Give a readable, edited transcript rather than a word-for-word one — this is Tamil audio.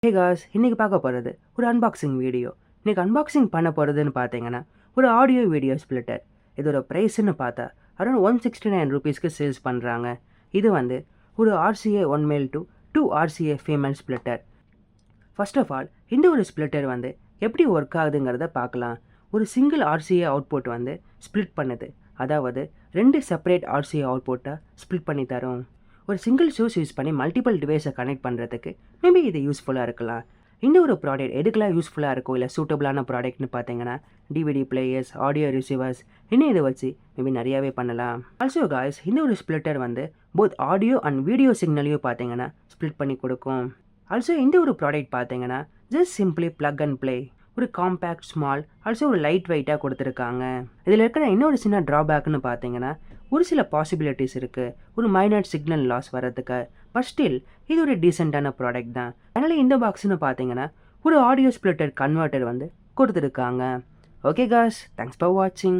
ஹே காஸ், இன்றைக்கி பார்க்க போகிறது ஒரு அன்பாக்சிங் வீடியோ. இன்றைக்கி அன்பாக்சிங் பண்ண போகிறதுன்னு பார்த்தீங்கன்னா ஒரு ஆடியோ வீடியோ ஸ்ப்ளிட்டர். இதோட ப்ரைஸ்ன்னு பார்த்தா அரௌண்ட் 169 ரூபீஸ்க்கு சேல்ஸ் பண்ணுறாங்க. இது வந்து ஒரு RCA 1 male to 2 RCA female splitter. First of all இந்த ஒரு ஸ்ப்ளிட்டர் வந்து எப்படி ஒர்க் ஆகுதுங்கிறத பார்க்கலாம். ஒரு சிங்கிள் RCA அவுட்புட் வந்து ஸ்ப்ளிட் பண்ணுது, அதாவது 2 செப்பரேட் RCA அவுட்புட்டை ஸ்ப்ளிட் பண்ணி தரும். ஒரு சிங்கிள் சோர்ஸ் யூஸ் பண்ணி மல்டிபிள் டிவைஸை கனெக்ட் பண்ணுறதுக்கு மேபி இது யூஸ்ஃபுல்லாக இருக்கலாம். இந்த ஒரு ப்ராடக்ட் எதுக்கெல்லாம் யூஸ்ஃபுல்லாக இருக்கும் இல்லை சூட்டபுளான ப்ராடக்ட்னு பார்த்தீங்கன்னா டிவிடி பிளேயர்ஸ், ஆடியோ ரிசீவர்ஸ், இன்னும் இதை வச்சு மேபி நிறையாவே பண்ணலாம். ஆல்சோ காய்ஸ், இந்த ஒரு ஸ்ப்ளிட்டர் வந்து போத் ஆடியோ அண்ட் வீடியோ சிக்னலையும் பார்த்தீங்கன்னா ஸ்ப்ளிட் பண்ணி கொடுக்கும். ஆல்சோ இந்த ஒரு ப்ராடக்ட் பார்த்தீங்கன்னா just simply plug and play, ஒரு காம்பேக்ட் ஸ்மால், ஆல்சோ ஒரு லைட் வெயிட்டாக கொடுத்துருக்காங்க. இதில் இருக்கிற இன்னொரு சின்ன ட்ராபேக்னு பார்த்தீங்கன்னா ஒரு சில பாசிபிலிட்டிஸ் இருக்குது ஒரு மைனர் சிக்னல் லாஸ் வர்றதுக்கு. பட் ஸ்டில் இது ஒரு டீசெண்டான ப்ராடக்ட் தான். அதனால் இந்த பாக்ஸ்னு பார்த்தீங்கன்னா ஒரு ஆடியோ ஸ்ப்ளிட்டர் கன்வெர்ட்டர் வந்து கொடுத்துருக்காங்க. ஓகே காஸ், தேங்க்ஸ் ஃபார் வாட்சிங்.